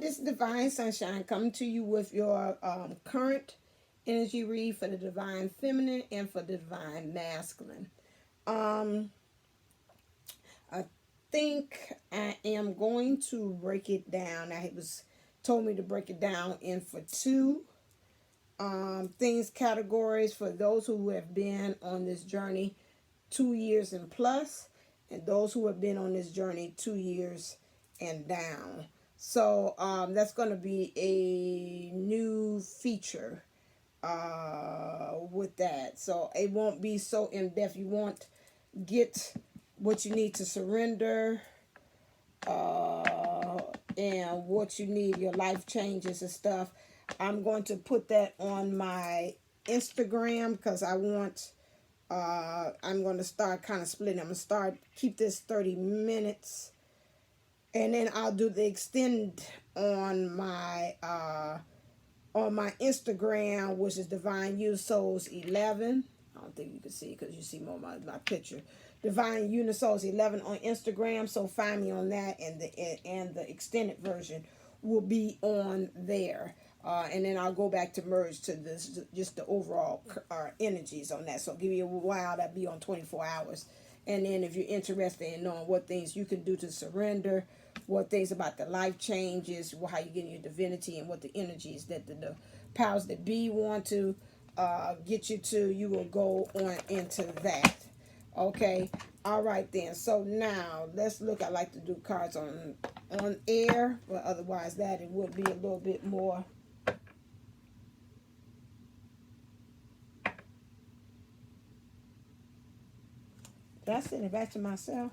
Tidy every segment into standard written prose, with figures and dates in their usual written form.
this is Divine Sunshine coming to you with your current energy read for the Divine Feminine and for the Divine Masculine. Um, I think I am going to break it down. I was told me to break it down in for two things categories for those who have been on this journey 2 years and plus, and those who have been on this journey 2 years and down. So that's going to be a new feature with that. So it won't be so in depth. You won't get what you need to surrender and what you need, your life changes and stuff. I'm going to put that on my Instagram because I want. I'm going to start kind of splitting. I'm going to keep this 30 minutes, and then I'll do the extend on my Instagram, which is Divine Unisouls 11. I don't think you can see because you see more of my picture. Divine Unisouls 11 on Instagram. So find me on that, and the extended version will be on there. And then I'll go back to merge to this, just the overall energies on that. So give you a while, that'll be on 24 hours. And then if you're interested in knowing what things you can do to surrender, what things about the life changes, how you get in your divinity, and what the energies that the powers that be want to get you to, you will go on into that. Okay. All right then. So now let's look. I like to do cards on air, but otherwise that it would be a little bit more. Did I send it back to myself?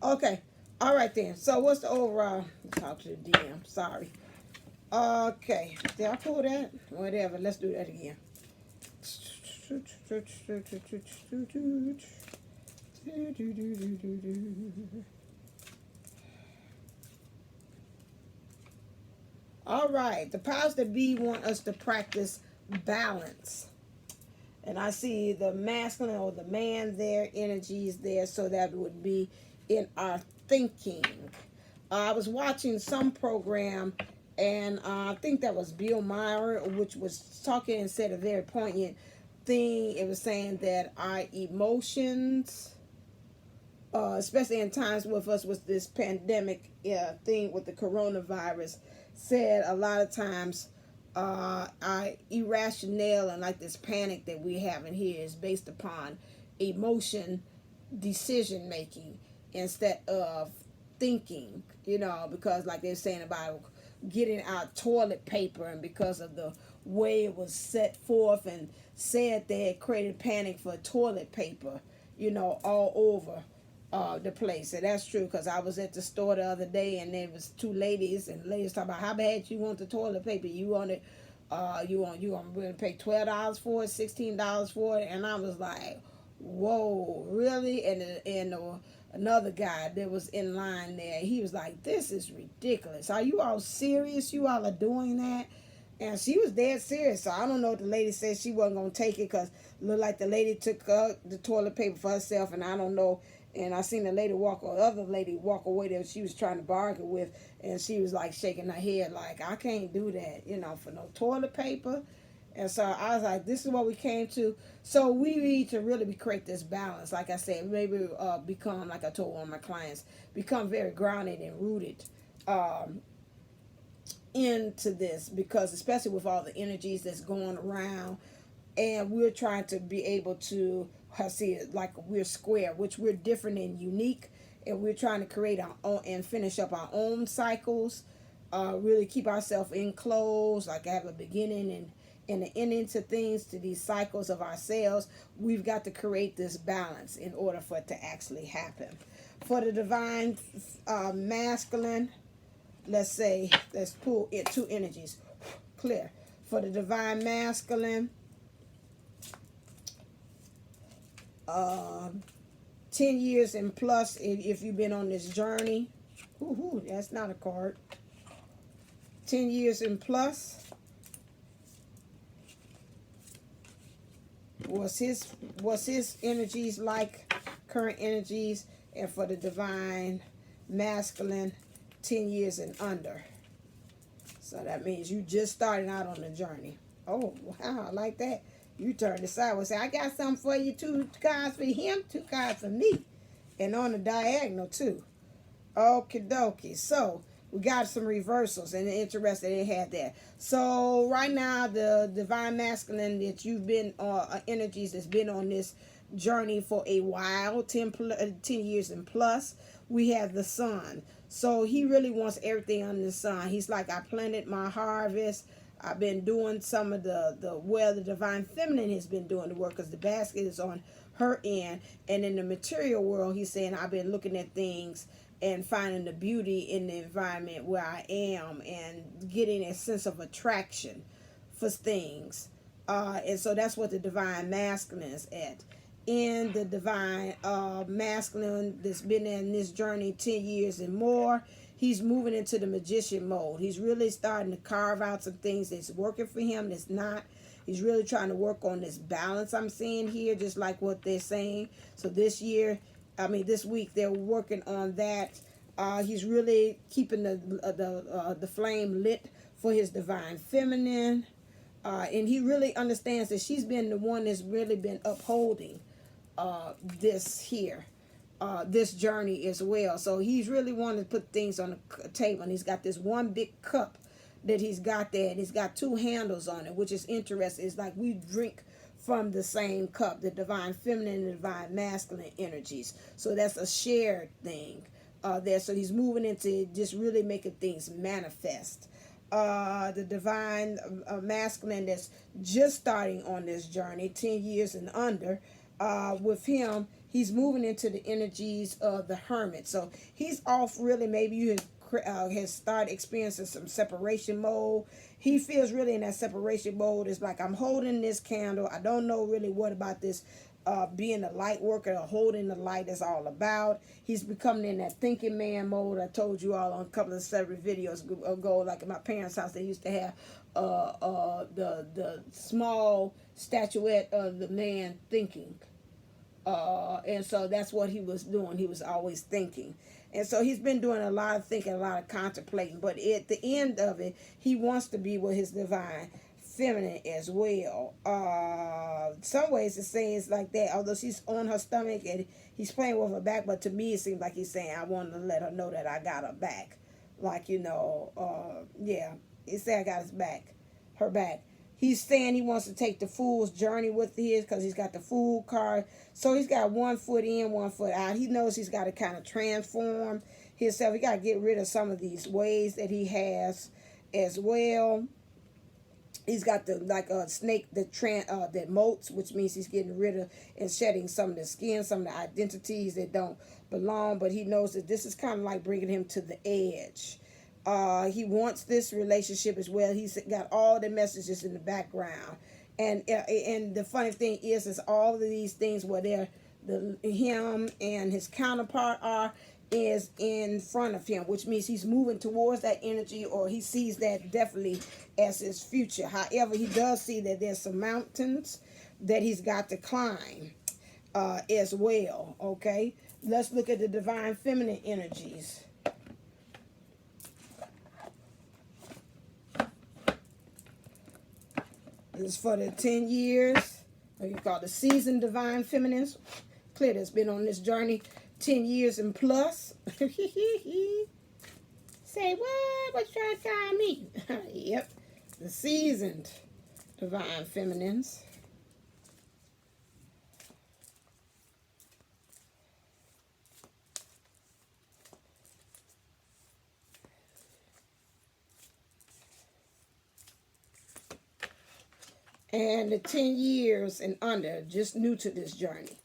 Okay. All right then. So what's the overall? Talk to the DM. Sorry. Okay. Did I pull that? Whatever. Let's do that again. All right. The powers that be want us to practice balance. And I see the masculine or the man there, energies there, so that would be in our thinking. I was watching some program, and I think that was Bill Maher, which was talking and said a very poignant thing. It was saying that our emotions, especially in times with us with this pandemic thing with the coronavirus, said a lot of times our irrational and like this panic that we have in here is based upon emotion decision making instead of thinking, because like they're saying about getting out toilet paper, and because of the way it was set forth and said they had created panic for toilet paper, all over the place. And that's true, because I was at the store the other day, and there was two ladies, and the ladies talking about how bad you want the toilet paper. You want it, you want to pay $12 for it, $16 for it, and I was like, whoa, really? And another guy that was in line there, he was like, this is ridiculous. Are you all serious? You all are doing that? And she was dead serious. So I don't know if the lady said she wasn't going to take it because it looked like the lady took the toilet paper for herself, and I don't know. And I seen the other lady walk away that she was trying to bargain with, and she was like shaking her head like, I can't do that, for no toilet paper. And so I was like, this is what we came to. So we need to really create this balance. Like I said, maybe become, like I told one of my clients, become very grounded and rooted into this, because especially with all the energies that's going around, and we're trying to be able to see it like we're square, which we're different and unique, and we're trying to create our own and finish up our own cycles really keep ourselves enclosed, like have a beginning and an ending to things, to these cycles of ourselves. We've got to create this balance in order for it to actually happen. For the divine masculine, let's pull it two energies. Clear. For the divine masculine, 10 years and plus, if you've been on this journey. Ooh, that's not a card. 10 years and plus. What's his energies like, current energies? And for the divine masculine, 10 years and under. So that means you just starting out on the journey. Oh, wow, I like that. You turn the sideways. Say, I got something for you. 2 cards for him, 2 cards for me. And on the diagonal, too. Okie dokie. So, we got some reversals, and interesting they had that. So, right now, the divine masculine that you've been, energies that's been on this journey for a while, 10 years and plus, we have the sun. So, he really wants everything under the sun. He's like, I planted my harvest. I've been doing some of the divine feminine has been doing the work, because the basket is on her end. And in the material world, he's saying, I've been looking at things and finding the beauty in the environment where I am, and getting a sense of attraction for things. And so that's what the divine masculine is at. In the divine masculine that's been in this journey 10 years and more, he's moving into the magician mode. He's really starting to carve out some things that's working for him, that's not. He's really trying to work on this balance I'm seeing here, just like what they're saying. So this week they're working on that. He's really keeping the flame lit for his divine feminine. And he really understands that she's been the one that's really been upholding this journey as well. So he's really wanting to put things on the table. And he's got this one big cup that he's got there, and he's got 2 handles on it, which is interesting. It's like we drink from the same cup, the divine feminine and the divine masculine energies. So that's a shared thing there. So he's moving into just really making things manifest. The divine masculine that's just starting on this journey, 10 years and under, with him, he's moving into the energies of the hermit. So he's off really, maybe you has started experiencing some separation mode. He feels really in that separation mode. It's like, I'm holding this candle. I don't know really what about this being a light worker or holding the light is all about. He's becoming in that thinking man mode. I told you all on a couple of several videos ago, like in my parents' house, they used to have the small statuette of the man thinking. And so that's what he was doing. He was always thinking. And so he's been doing a lot of thinking, a lot of contemplating. But at the end of it, he wants to be with his divine feminine as well. Some ways it seems like that, although she's on her stomach and he's playing with her back. But to me, it seems like he's saying, I want to let her know that I got her back. Like, yeah, he said I got her back. He's saying he wants to take the fool's journey with his, because he's got the fool card. So he's got 1 foot in, 1 foot out. He knows he's got to kind of transform himself. He got to get rid of some of these ways that he has as well. He's got a snake that molts, which means he's getting rid of and shedding some of the skin, some of the identities that don't belong. But he knows that this is kind of like bringing him to the edge. He wants this relationship as well. He's got all the messages in the background, and the funny thing is all of these things where him and his counterpart is in front of him, which means he's moving towards that energy, or he sees that definitely as his future. However, he does see that there's some mountains that he's got to climb as well. Okay, let's look at the divine feminine energies. This is for the 10 years. Or you call the seasoned divine feminines. Clear that's been on this journey 10 years and plus. Say, what? What you trying to tell me? Yep. The seasoned divine feminines. And the 10 years and under, just new to this journey.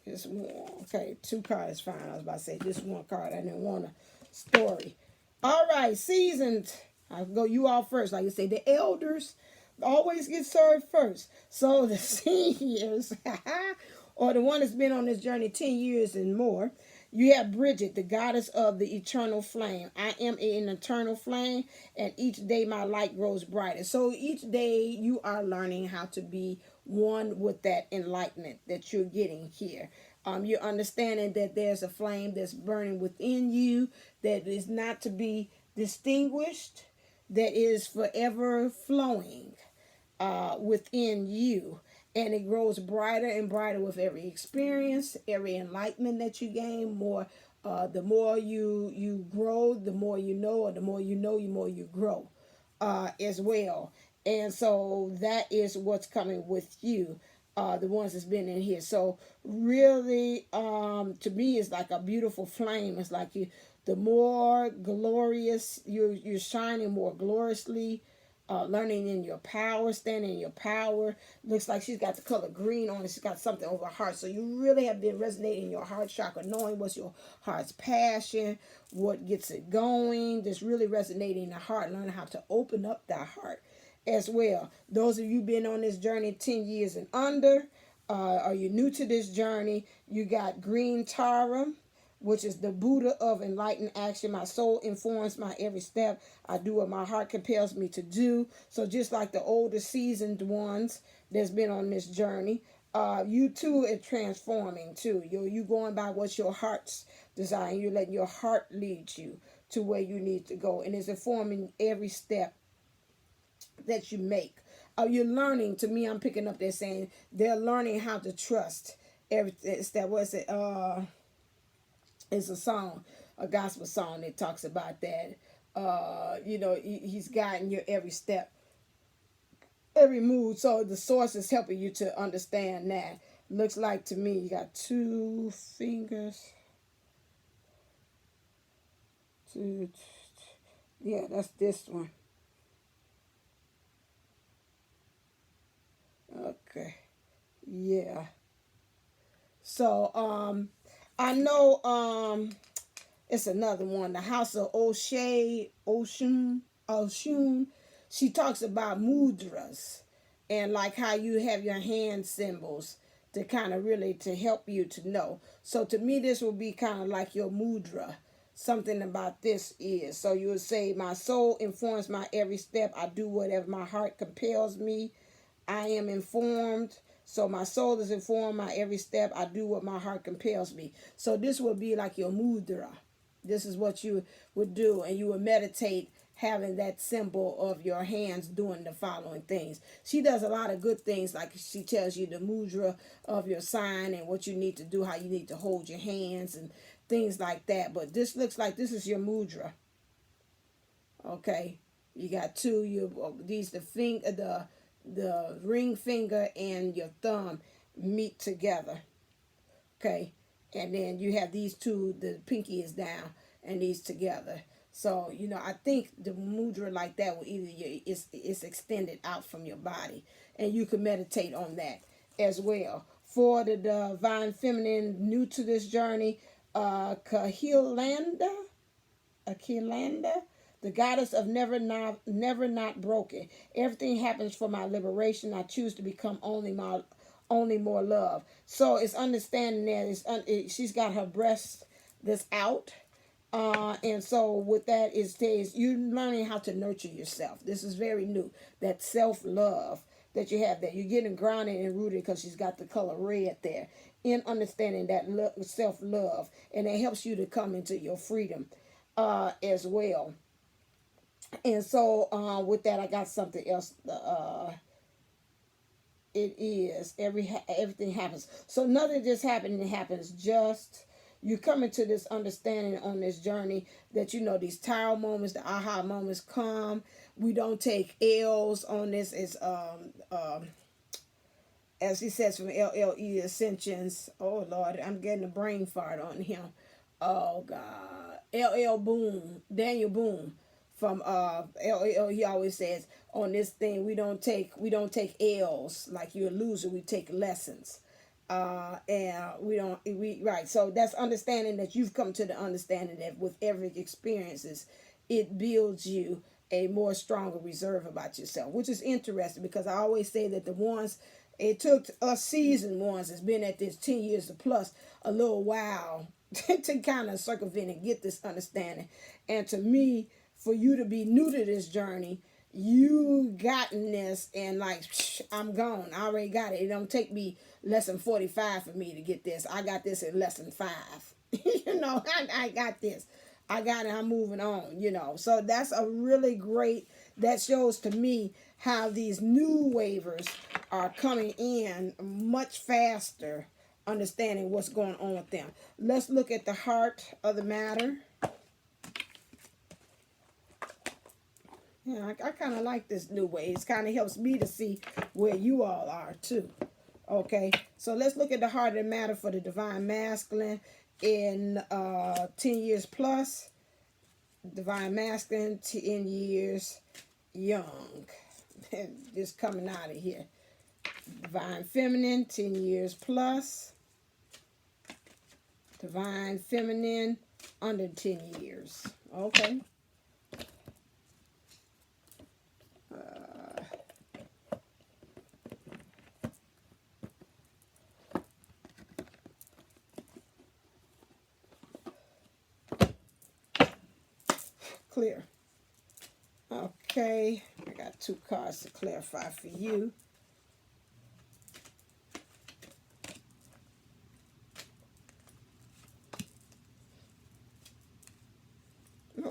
Just one. Okay, 2 cards fine. I was about to say just 1 card. I didn't want a story. All right, seasoned. I'll go you all first. Like you say, the elders always get served first. So the seniors, or the one that's been on this journey 10 years and more, you have Bridget, the goddess of the eternal flame. I am an eternal flame, and each day my light grows brighter. So each day you are learning how to be one with that enlightenment that you're getting here. You're understanding that there's a flame that's burning within you that is not to be distinguished, that is forever flowing within you. And it grows brighter and brighter with every experience, every enlightenment that you gain. The more you grow, the more you know, or the more you know, the more you grow as well. And so that is what's coming with you, the ones that's been in here. So really, to me, it's like a beautiful flame. It's like the more glorious you're shining more gloriously. Learning in your power, standing in your power. Looks like she's got the color green on it. She's got something over her heart. So you really have been resonating in your heart chakra, knowing what's your heart's passion, what gets it going. Just really resonating in the heart, learning how to open up that heart as well. Those of you been on this journey 10 years and under, are you new to this journey? You got green Tara, which is the Buddha of enlightened action. My soul informs my every step. I do what my heart compels me to do. So just like the older seasoned ones that's been on this journey, you too are transforming too. You going by what's your heart's desire. You're letting your heart lead you to where you need to go. And it's informing every step that you make. You're learning, to me, I'm picking up there saying they're learning how to trust everything. It's a song, a gospel song that talks about that. He's guiding your every step, every move. So the source is helping you to understand that. Looks like to me you got 2 fingers. Yeah, that's this one. Okay. Yeah. So I know it's another one, the House of Oshun. She talks about mudras and like how you have your hand symbols to kind of really to help you to know. So to me, this will be kind of like your mudra. Something about this is. So you would say, my soul informs my every step. I do whatever my heart compels me. I am informed. So my soul is informed my every step. I do what my heart compels me. So this will be like your mudra. This is what you would do, and you would meditate having that symbol of your hands doing the following things. She does a lot of good things, like she tells you the mudra of your sign and what you need to do, how you need to hold your hands and things like that. But this looks like this is your mudra. Okay, you got 2. The ring finger and your thumb meet together. Okay, and then you have these 2, the pinky is down and these together. So I think the mudra like that will it's extended out from your body, and you can meditate on that as well. For the divine feminine new to this journey, Kahilanda, the goddess of never not broken. Everything happens for my liberation. I choose to become only more love. So it's understanding that she's got her breast that's out. And so with that is you're learning how to nurture yourself. This is very new. That self-love that you have, that you're getting grounded and rooted, because she's got the color red there, in understanding that self-love. And it helps you to come into your freedom as well. And so with that, I got something else. It is everything happens. So nothing just happened. It happens just. You come into this understanding on this journey that these tower moments, the aha moments come. We don't take L's on this. It's as he says from LLE Ascensions. Oh Lord, I'm getting a brain fart on him. Oh God, LL Boom, Daniellleboomlle from LL. He always says on this thing we don't take L's like you're a loser. We take lessons. And we right. So that's understanding that you've come to the understanding that with every experiences, it builds you a more stronger reserve about yourself, which is interesting because I always say that the ones it took us seasoned ones that's been at this 10 years or plus a little while to kind of circumvent and get this understanding. And to me, for you to be new to this journey, you gotten this and like I'm gone. I already got it. It don't take me less than 45 for me to get this. I got this in less than 5. I got this. I got it. I'm moving on. So that's a really great, that shows to me how these new waivers are coming in much faster, understanding what's going on with them. Let's look at the heart of the matter. Yeah, I kind of like this new way. It kind of helps me to see where you all are too. Okay, so let's look at the heart of the matter for the divine masculine in 10 years plus. Divine masculine, 10 years young. Just coming out of here. Divine feminine, 10 years plus. Divine feminine, under 10 years. Okay. Clear. Okay, I got 2 cards to clarify for you.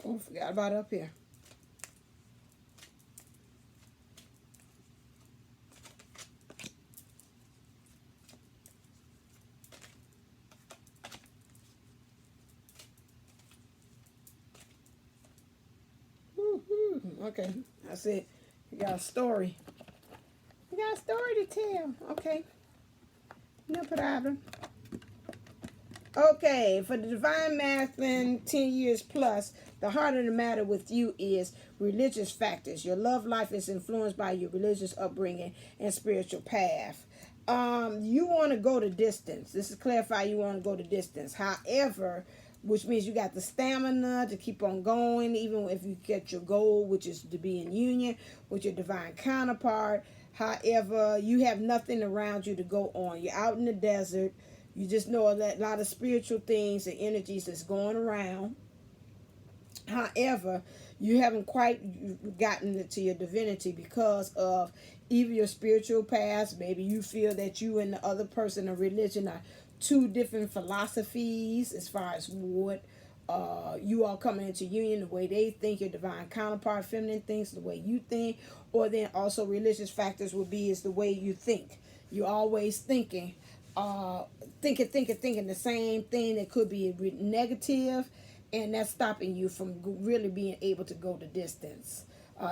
Oh, forgot about it up here. Okay, I said, you got a story. You got a story to tell. Okay, no problem. Okay, for the divine masculine, 10 years plus, the heart of the matter with you is religious factors. Your love life is influenced by your religious upbringing and spiritual path. You want to go the distance. This is clarify you want to go the distance. However, which means you got the stamina to keep on going, even if you get your goal, which is to be in union with your divine counterpart. However, you have nothing around you to go on. You're out in the desert. You just know a lot of spiritual things and energies that's going around. However, you haven't quite gotten to your divinity because of either your spiritual past. Maybe you feel that you and the other person of religion are 2 different philosophies as far as what you all coming into union, the way they think, your divine counterpart, feminine thinks, the way you think, or then also religious factors would be is the way you think. You're always thinking the same thing that could be negative, and that's stopping you from really being able to go the distance.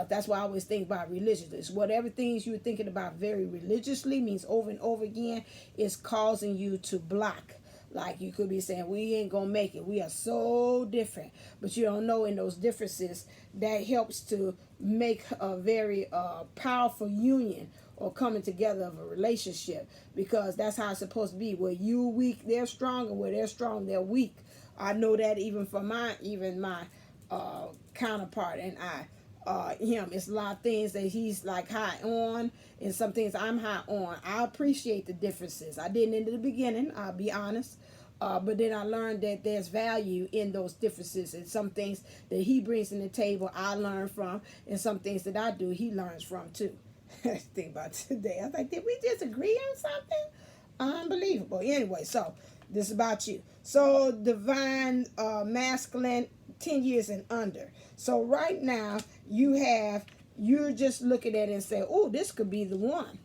That's why I always think about religious. Whatever things you're thinking about very religiously means over and over again is causing you to block. Like you could be saying, we ain't going to make it. We are so different. But you don't know in those differences that helps to make a very powerful union or coming together of a relationship, because that's how it's supposed to be. Where you weak, they're strong, and where they're strong, they're weak. I know that even for my counterpart and him. It's a lot of things that he's like high on, and some things I'm high on. I appreciate the differences. I didn't in the beginning, I'll be honest. But then I learned that there's value in those differences, and some things that he brings to the table I learn from, and some things that I do he learns from too. Think about today. I was like, did we disagree on something? Unbelievable. Anyway, so this is about you. So divine masculine, 10 years and under. So right now you're just looking at it and say, oh, this could be the one.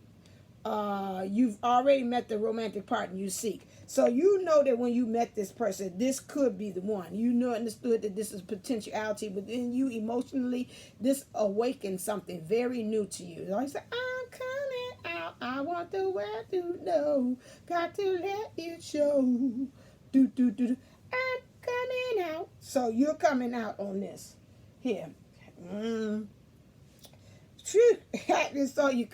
You've already met the romantic partner you seek. So you know that when you met this person, this could be the one. You know, understood that this is potentiality within you emotionally. This awakens something very new to you. So I say, I'm coming out. I want the world to know. Got to let it show. Do, do, do, do. I'm coming out. So you're coming out on this. Here. So you're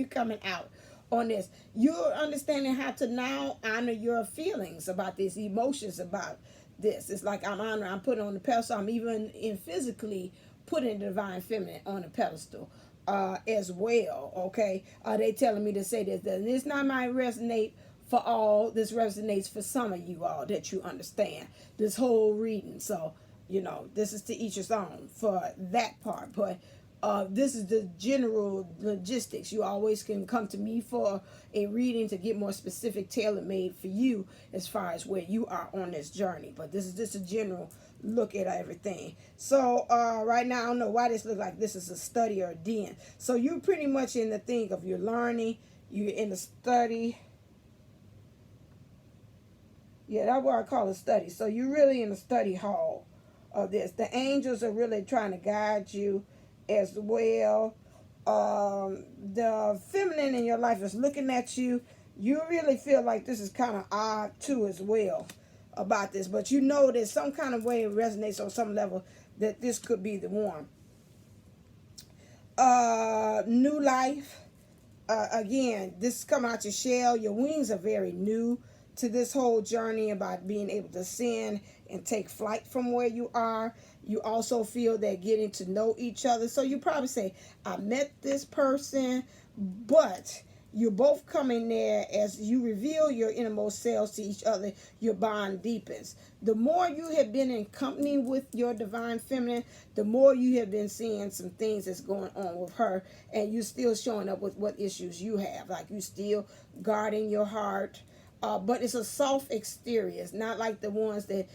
coming out on this. You're understanding how to now honor your feelings about this, emotions about this. It's like I'm putting on the pedestal. I'm even in physically putting the divine feminine on the pedestal as well. Okay, they telling me to say this. This not might resonate for all. This resonates for some of you all that you understand this whole reading. So this is to each his own for that part, but. This is the general logistics. You always can come to me for a reading to get more specific, tailor-made for you as far as where you are on this journey. But this is just a general look at everything. So right now, I don't know why this looks like this is a study or a den. So you're pretty much in the thing of you're learning. You're in the study. Yeah, that's what I call a study. So you're really in the study hall of this. The angels are really trying to guide you as well. The feminine in your life is looking at you. You really feel like this is kind of odd too as well about this, but there's some kind of way it resonates on some level that this could be the one. New life. Again, this is coming out your shell. Your wings are very new to this whole journey about being able to ascend and take flight from where you are. You also feel that getting to know each other. So you probably say, I met this person, but you're both coming there as you reveal your innermost selves to each other, your bond deepens. The more you have been in company with your divine feminine, the more you have been seeing some things that's going on with her, and you're still showing up with what issues you have. Like you still guarding your heart. But it's a soft exterior. It's not like the ones that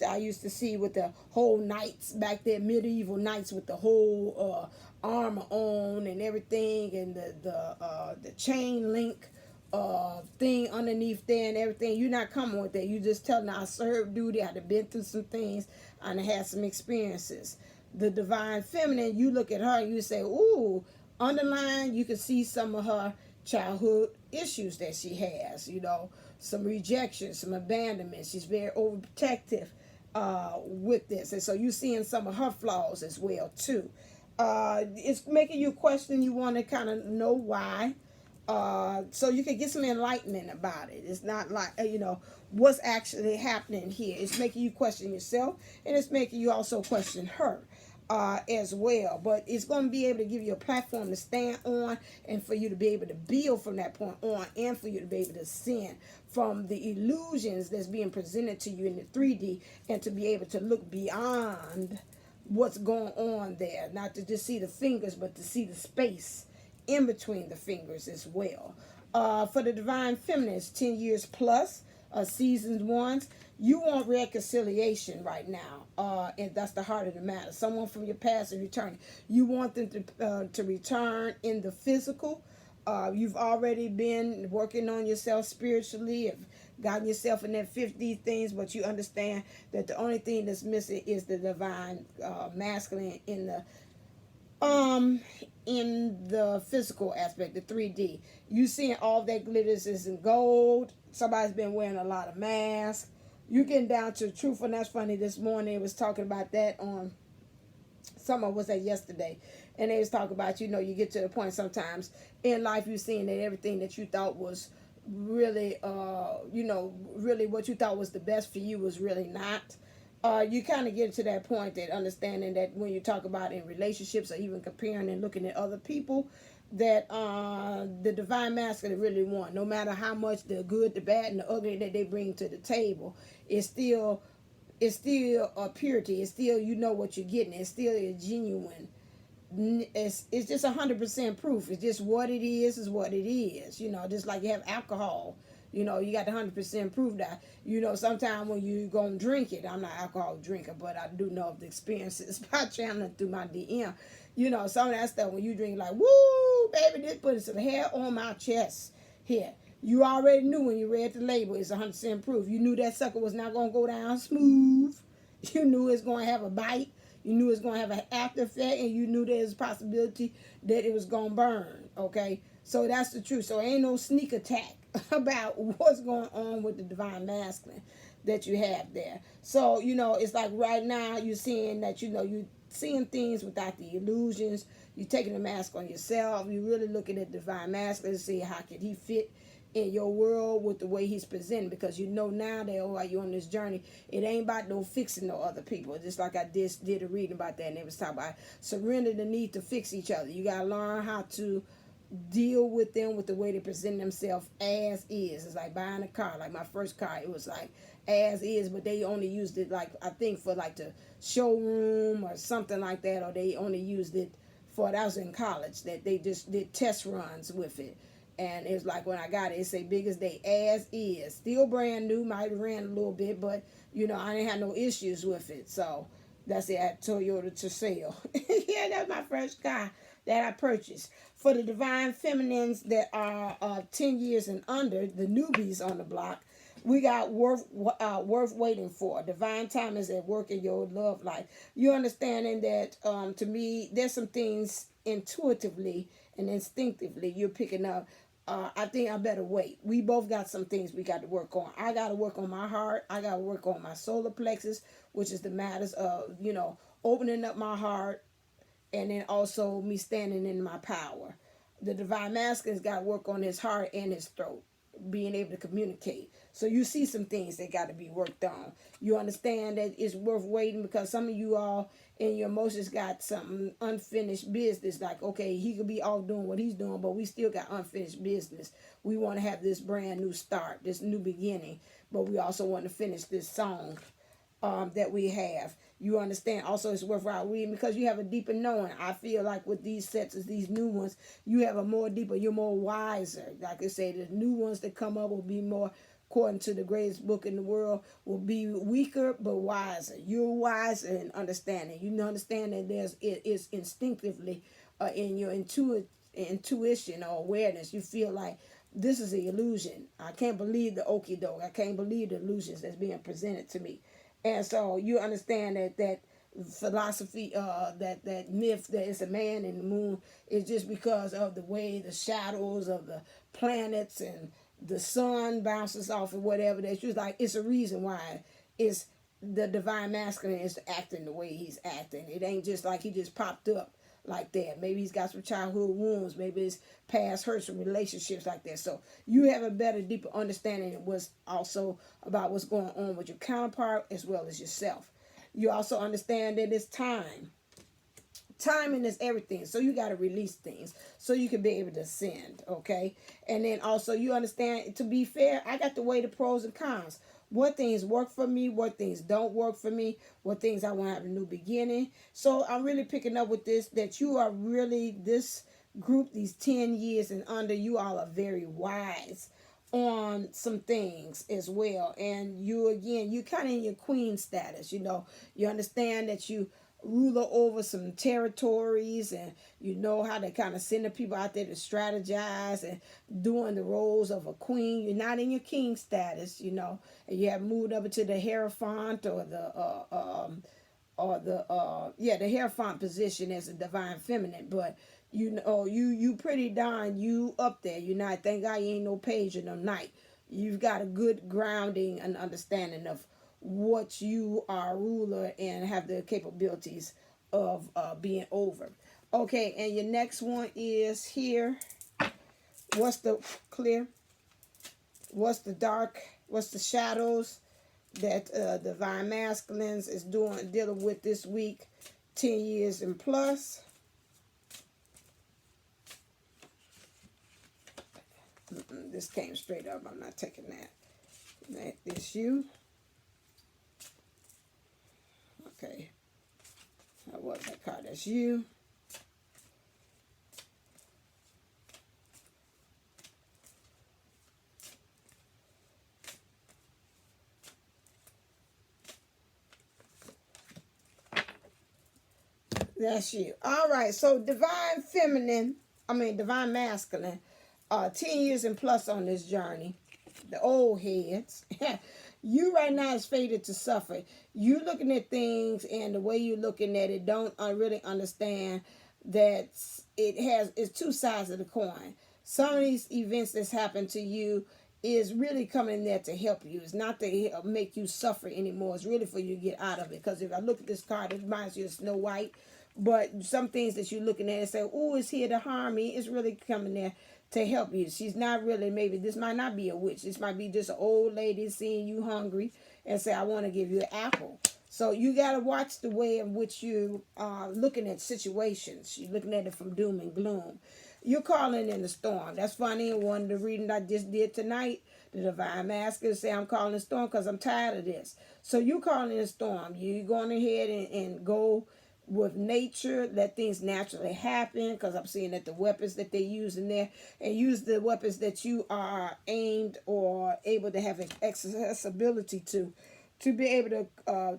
I used to see with the whole knights back there, medieval knights with the whole armor on and everything, and the chain link thing underneath there and everything. You're not coming with that. You just telling I served duty. I've been through some things and I had some experiences. The divine feminine, you look at her and you say, ooh, underline, you can see some of her childhood issues that she has, some rejection, some abandonment. She's very overprotective with this, and so you're seeing some of her flaws as well too. It's making you question. You want to kind of know why, so you can get some enlightenment about it. It's not like what's actually happening here. It's making you question yourself, and it's making you also question her as well. But it's going to be able to give you a platform to stand on, and for you to be able to build from that point on, and for you to be able to ascend from the illusions that's being presented to you in the 3D, and to be able to look beyond what's going on there. Not to just see the fingers, but to see the space in between the fingers as well. For the divine feminine, it's 10 years plus, seasoned ones. You want reconciliation right now, and that's the heart of the matter. Someone from your past is returning. You want them to return in the physical. You've already been working on yourself spiritually, have gotten yourself in that 50 things, but you understand that the only thing that's missing is the divine masculine in the physical aspect, the 3D. You seeing all that glitters is in gold. Somebody's been wearing a lot of masks. You getting down to the truth, and that's funny. This morning it was talking about that on someone was that yesterday, and they was talking about you get to the point sometimes in life you're seeing that everything that you thought was really really what you thought was the best for you was really not. You kind of get to that point that understanding that when you talk about in relationships or even comparing and looking at other people, that the divine masculine really want, no matter how much the good, the bad, and the ugly that they bring to the table, it's still a purity. It's still what you're getting. It's still a genuine. It's just 100% proof. It's just what it is what it is. Just like you have alcohol. You got the 100% proof that, sometimes when you gonna drink it, I'm not an alcohol drinker, but I do know of the experiences by channeling through my DM. Some of that stuff when you drink, like, woo, baby, this put some hair on my chest here. You already knew when you read the label, it's 100% proof. You knew that sucker was not gonna go down smooth. You knew it's gonna have a bite. You knew it's gonna have an after effect, and you knew there's a possibility that it was gonna burn. Okay. So that's the truth. So ain't no sneak attack about what's going on with the divine masculine that you have there. So, it's like right now you're seeing that, you seeing things without the illusions. You're taking the mask on yourself. You're really looking at divine masculine to see how can he fit in your world with the way he's presenting, because now that while you're on this journey, it ain't about no fixing no other people. Just like I did a reading about that, and it was talking about surrender the need to fix each other. You got to learn how to deal with them with the way they present themselves as is. It's like buying a car. Like my first car, it was like as is, but they only used it, like I think for like the showroom or something like that, or they only used it for, that was in college, that they just did test runs with it. And it's like when I got it, it say big as day, as is, still brand new, might have ran a little bit, but I didn't have no issues with it. So that's it. I had Toyota to sell. Yeah, that's my first car that I purchased. For the divine feminines that are 10 years and under, the newbies on the block, we got worth waiting for. Divine time is at work in your love life. You understanding that, to me, there's some things intuitively and instinctively you're picking up. I think I better wait. We both got some things we got to work on. I got to work on my heart. I got to work on my solar plexus, which is the matters of, opening up my heart, and then also me standing in my power. The divine masculine's got to work on his heart and his throat, being able to communicate. So you see some things that got to be worked on. You understand that it's worth waiting, because some of you all in your emotions got some unfinished business. Like, okay, he could be off doing what he's doing, but we still got unfinished business. We want to have this brand new start, this new beginning, but we also want to finish this song that we have. You understand? Also, it's worthwhile reading because you have a deeper knowing. I feel like with these sets, these new ones, you have a more deeper, you're more wiser. Like I say, the new ones that come up will be more, according to the greatest book in the world, will be weaker but wiser. You're wiser in understanding. You understand that it is instinctively in your intuition or awareness. You feel like this is an illusion. I can't believe the okie doke. I can't believe the illusions that's being presented to me. And so you understand that philosophy, that myth that it's a man in the moon is just because of the way the shadows of the planets and the sun bounces off or whatever. That's just like, it's a reason why it's the divine masculine is acting the way he's acting. It ain't just like he just popped up like that. Maybe he's got some childhood wounds. Maybe his past hurts from relationships like that. So you have a better, deeper understanding of what's also about what's going on with your counterpart as well as yourself. You also understand that it's time. Timing is everything. So you got to release things so you can be able to ascend, okay? And then also you understand, to be fair, I got to weigh the pros and cons. What things work for me, what things don't work for me, what things I want to have a new beginning. So I'm really picking up with this, that you are really, this group, these 10 years and under, you all are very wise on some things as well. And you, again, you kind of in your queen status, you understand that you ruler over some territories, and you know how to kind of send the people out there to strategize and doing the roles of a queen. You're not in your king status, and you have moved up into the Hierophant or the Hierophant position as a divine feminine. But you pretty darn, you up there. You're not, thank God you ain't no page or no knight. You've got a good grounding and understanding of what you are, ruler, and have the capabilities of being over. Okay, and your next one is here. What's the clear? What's the dark? What's the shadows that divine masculines is dealing with this week? 10 years and plus. This came straight up. I'm not taking that. This you. Okay, that was that card. That's you. That's you. All right, so divine masculine, 10 years and plus on this journey, the old heads. You right now is fated to suffer. You looking at things, and the way you're looking at it, don't really understand that it's two sides of the coin. some of these events that's happened to you is really coming there to help you. It's not to make you suffer anymore. It's really for you to get out of it. Because if I look at this card, it reminds you of Snow White. But some things that you're looking at and say, oh, it's here to harm me. It's really coming there to help you. She's not really, maybe this might not be a witch. This might be just an old lady seeing you hungry and say, I want to give you an apple. So you got to watch the way in which you are looking at situations. You're looking at it from doom and gloom. You're calling in the storm. That's funny. One of the readings I just did tonight, the Divine Masculine say, I'm calling the storm because I'm tired of this. So you calling in the storm. You're going ahead and go with nature, let things naturally happen, because I'm seeing that the weapons that they use in there, and use the weapons that you are aimed or able to have accessibility to be able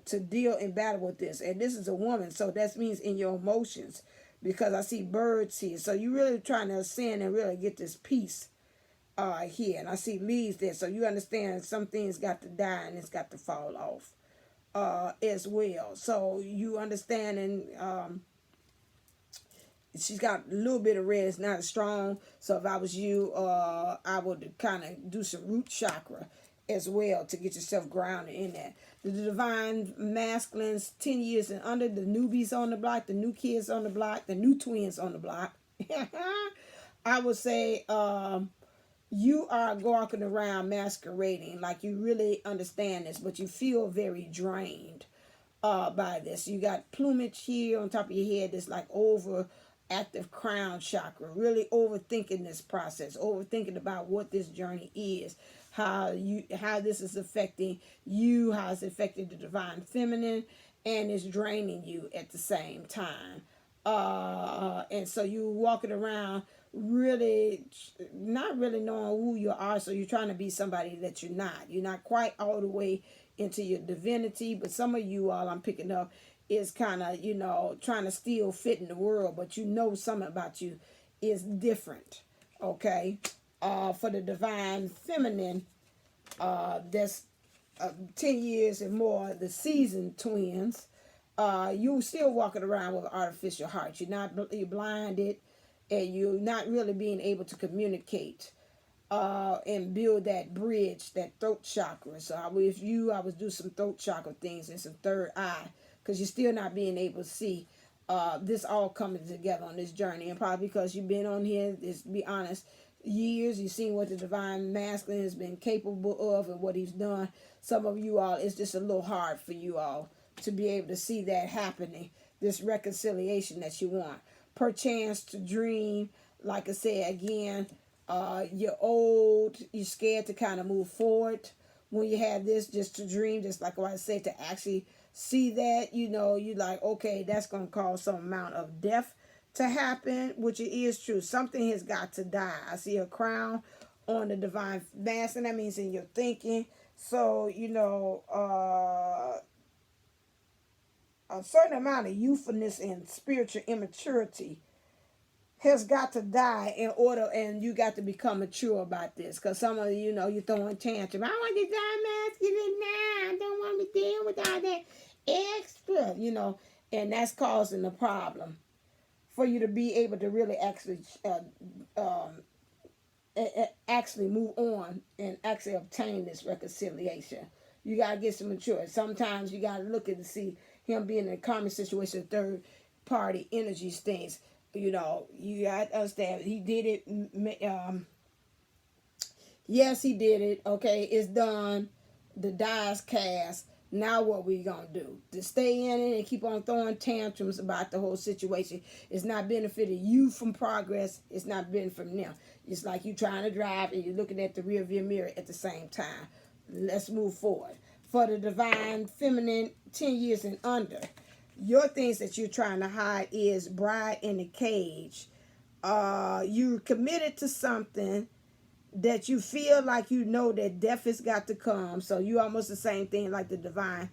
to deal in battle with this. And this is a woman, so that means in your emotions, because I see birds here. So you're really trying to ascend and really get this peace here. And I see leaves there, so you understand some things got to die and it's got to fall off as well. So you understand, and she's got a little bit of red. It's not as strong. So if I was you, I would kind of do some root chakra as well to get yourself grounded in that. The Divine Masculines, 10 years and under, the newbies on the block, the new kids on the block, the new twins on the block. I would say you are walking around masquerading like you really understand this, but you feel very drained by this. You got plumage here on top of your head that's like overactive crown chakra, really overthinking this process, overthinking about what this journey is, how this is affecting you, how it's affecting the divine feminine, and it's draining you at the same time. And so you walking around really not really knowing who you are, so you're trying to be somebody that you're not. You're not quite all the way into your divinity, but some of you all I'm picking up is kind of, trying to still fit in the world, but something about you is different. Okay. For the divine feminine, that's 10 years and more, the seasoned twins, you still walking around with an artificial heart. You're blinded, and you're not really being able to communicate and build that bridge, that throat chakra. So I would do some throat chakra things and some third eye, because you're still not being able to see this all coming together on this journey. And probably because you've been on here, let's be honest, years, you've seen what the Divine Masculine has been capable of and what he's done. Some of you all, it's just a little hard for you all to be able to see that happening, this reconciliation that you want. Perchance to dream, like I said again, you're old, you're scared to kind of move forward when you have this, just to dream, just like what I said, to actually see that, you're like, okay, that's going to cause some amount of death to happen, which it is true. Something has got to die. I see a crown on the Divine Masculine. That means in your thinking. So, a certain amount of youthfulness and spiritual immaturity has got to die in order, and you got to become mature about this. Because some of you, you're throwing tantrum. I want the Divine Masculine now. I don't want to deal with all that extra, and that's causing the problem for you to be able to really actually move on and actually obtain this reconciliation. You got to get some maturity. Sometimes you got to look at and see him being in a common situation, third party energy things. You got to understand, he did it. Yes, he did it. Okay, it's done. The die is cast. Now what we gonna do? To stay in it and keep on throwing tantrums about the whole situation is not benefiting you from progress. It's not benefiting them. It's like you trying to drive and you're looking at the rear view mirror at the same time. Let's move forward. For the Divine Feminine, 10 years and under, your things that you're trying to hide is bride in the cage. You're committed to something that you feel like that death has got to come. So you almost the same thing like the Divine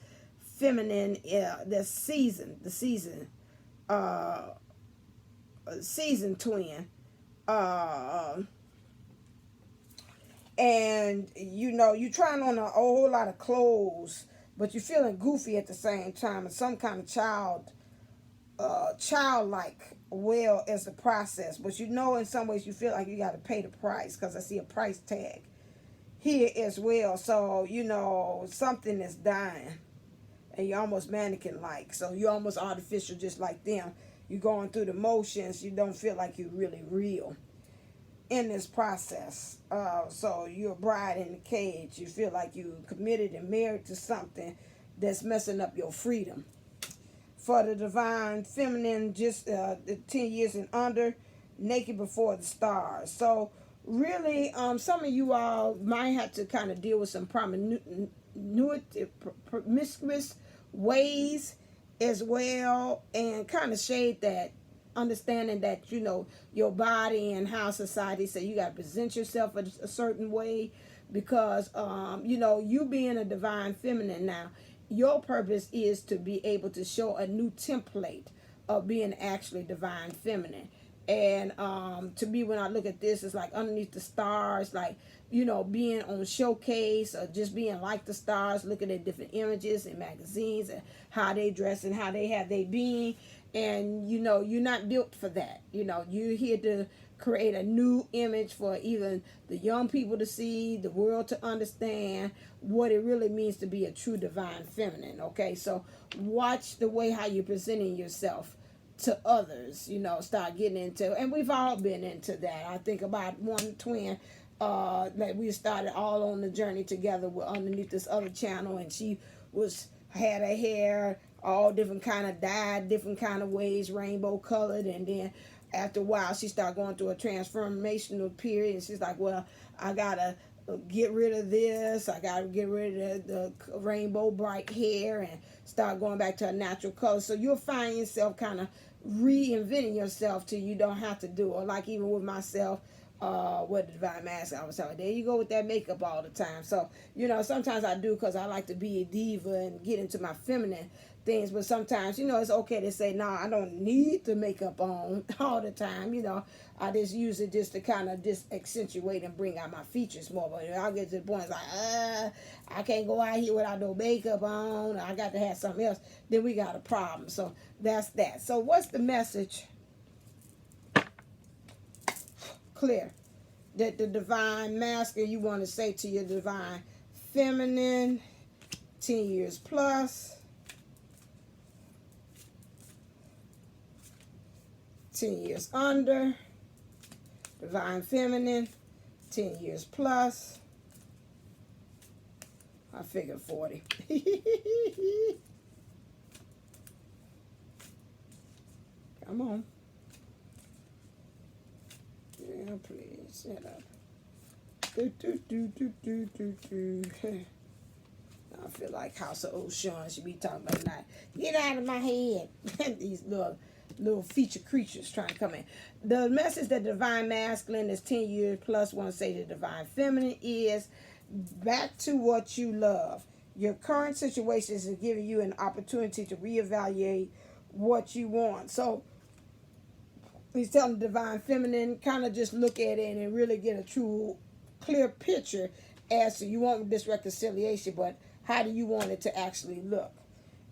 Feminine, the season twin. And you're trying on a whole lot of clothes, but you're feeling goofy at the same time, and some kind of childlike well as the process. But you know, in some ways, you feel like you got to pay the price, because I see a price tag here as well. So, you know, something is dying, and you're almost mannequin-like. So you're almost artificial, just like them. You're going through the motions. You don't feel like you're really real in this process. So you're a bride in the cage. You feel like you're committed and married to something that's messing up your freedom. For the divine feminine, just 10 years and under, naked before the stars. So really, some of you all might have to kind of deal with some promiscuous ways as well, and kind of shade that, understanding that, you know, your body and how society say you got to present yourself a certain way, because you know, you being a divine feminine now, your purpose is to be able to show a new template of being actually divine feminine. And to me, when I look at this, it's like underneath the stars, like, you know, being on showcase, or just being like the stars, looking at different images in magazines and how they dress and how they have their being. And, you know, you're not built for that. You know, you're here to create a new image for even the young people to see, the world to understand what it really means to be a true divine feminine. Okay, so watch the way how you're presenting yourself to others. You know, start getting into, and we've all been into that. I think about one twin that we started all on the journey together with underneath this other channel, and she had her hair all different kind of dyed, different kind of ways, rainbow colored, and then after a while she started going through a transformational period, and she's like, well, I gotta get rid of this, I gotta get rid of the rainbow bright hair and start going back to a natural color. So you'll find yourself kind of reinventing yourself till you don't have to do it. Like even with myself, with the divine mask, I was telling, there you go with that makeup all the time. So, you know, sometimes I do because I like to be a diva and get into my feminine things, but sometimes, you know, it's okay to say, no, I don't need the makeup on all the time. You know, I just use it just to kind of just accentuate and bring out my features more. But I'll get to the point, it's like, I can't go out here without no makeup on, I got to have something else, then we got a problem. So that's that. So what's the message? Clear that the divine masculine, you want to say to your divine feminine, 10 years plus, 10 years under, divine feminine, 10 years plus. I figured 40. Come on. Yeah, please, shut up. I feel like House of Ocean should be talking about that. Get out of my head. These little feature creatures trying to come in. The message that divine masculine is 10 years plus, want to say the divine feminine is back to what you love. Your current situations is giving you an opportunity to reevaluate what you want. So he's telling the divine feminine, kind of just look at it and really get a true, clear picture as to, you want this reconciliation, but how do you want it to actually look?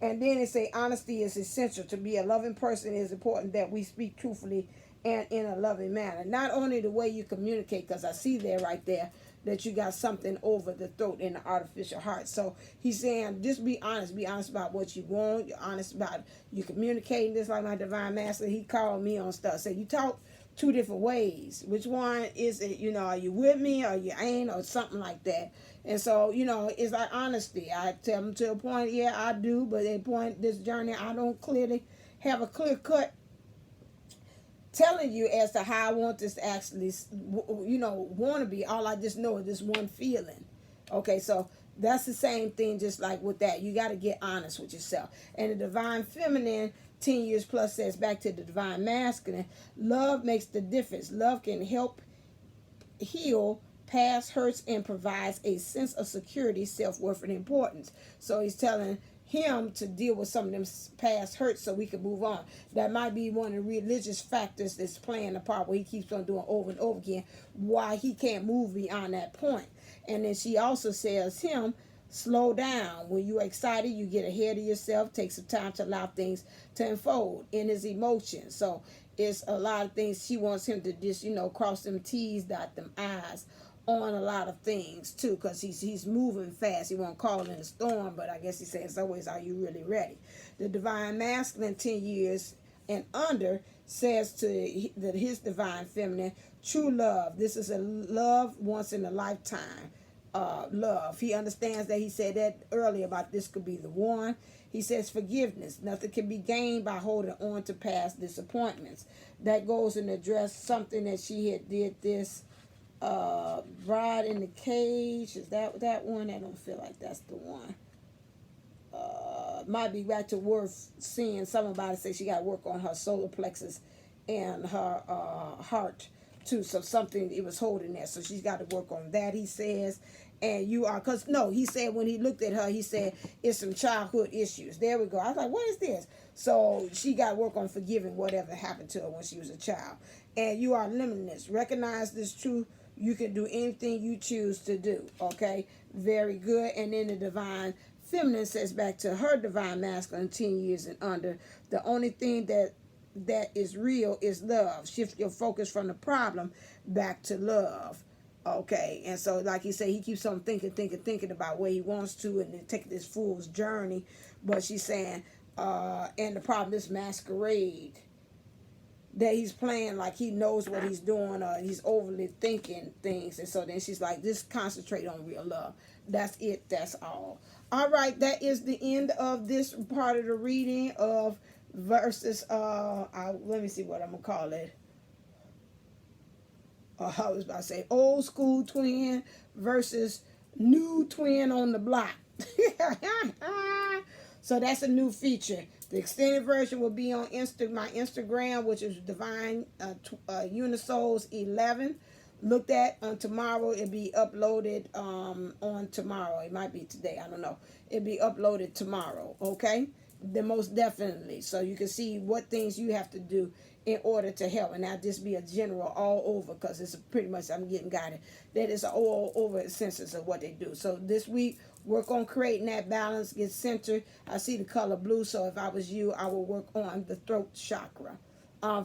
And then it say honesty is essential. To be a loving person, it is important that we speak truthfully and in a loving manner. Not only the way you communicate, because I see there right there that you got something over the throat in the artificial heart. So he's saying, just be honest. Be honest about what you want. You're honest about you communicating. This like my divine master, he called me on stuff. Said, you talk two different ways. Which one is it? You know, are you with me or you ain't, or something like that? And so, you know, it's like honesty. I tell them to a point, yeah, I do. But at a point, this journey, I don't clearly have a clear cut telling you as to how I want this to actually, you know, want to be. All I just know is this one feeling. Okay, so that's the same thing, just like with that. You got to get honest with yourself. And the divine feminine, 10 years plus, says back to the divine masculine, love makes the difference. Love can help heal past hurts and provides a sense of security, self-worth, and importance. So he's telling him to deal with some of them past hurts so we can move on. That might be one of the religious factors that's playing a part, where he keeps on doing over and over again, why he can't move beyond that point. And then she also says him, slow down. When you're excited, you get ahead of yourself. Take some time to allow things to unfold in his emotions. So it's a lot of things she wants him to just, you know, cross them T's, dot them I's on a lot of things too, because he's moving fast. He won't call in a storm, but I guess he says always, are you really ready? The divine masculine, 10 years and under, says to his divine feminine, true love. This is a love once in a lifetime. Love. He understands that. He said that earlier about this could be the one. He says forgiveness. Nothing can be gained by holding on to past disappointments. That goes and address something that she had did this. Bride in the Cage. Is that one? I don't feel like that's the one. Might be back to worth seeing. Somebody say she got to work on her solar plexus and her heart too. So something it was holding there. So she's got to work on that, he says. And you are, because no, he said when he looked at her, he said it's some childhood issues. There we go. I was like, what is this? So she got to work on forgiving whatever happened to her when she was a child. And you are limitless. Recognize this truth. You can do anything you choose to do. Okay, very good. And then the divine feminine says back to her divine masculine, 10 years and under, the only thing that is real is love. Shift your focus from the problem back to love. Okay, and so like he said, he keeps on thinking about where he wants to and then take this fool's journey. But she's saying, and the problem is masquerade, that he's playing like he knows what he's doing, or he's overly thinking things. And so then she's like, just concentrate on real love. That's it. That's all. All right, that is the end of this part of the reading of verses. Let me see what I'm gonna call it. I was about to say old school twin versus new twin on the block. So that's a new feature. The extended version will be on my Instagram, which is Divine Unisouls 11. Looked at on tomorrow. It'll be uploaded on tomorrow. It might be today. I don't know. It'll be uploaded tomorrow. Okay? Then most definitely. So you can see what things you have to do in order to help, and not just be a general all over, because it's pretty much, I'm getting guided, that is all over census of what they do. So this week, work on creating that balance, get centered. I see the color blue, so if I was you, I will work on the throat chakra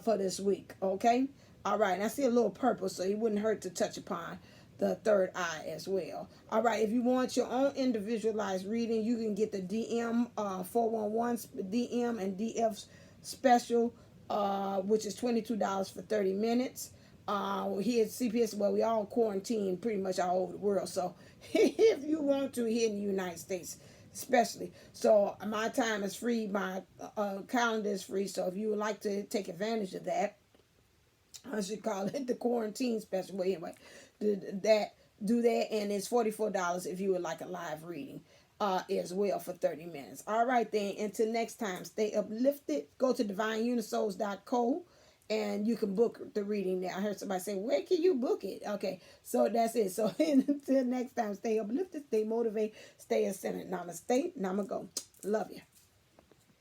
for this week, okay? All right, and I see a little purple, so it wouldn't hurt to touch upon the third eye as well. All right, if you want your own individualized reading, you can get the DM 411 DM and DF special, which is $22 for 30 minutes. Here at CPS, well, we all quarantine pretty much all over the world. So if you want to, here in the United States especially. So my time is free. My calendar is free. So if you would like to take advantage of that, I should call it the quarantine special. But anyway, do that, and it's $44 if you would like a live reading as well for 30 minutes. All right, then. Until next time, stay uplifted. Go to divineunisouls.co and you can book the reading there. I heard somebody say, where can you book it? Okay, so that's it. So until next time, stay uplifted, stay motivated, stay centered. Namaste, namago. Love you.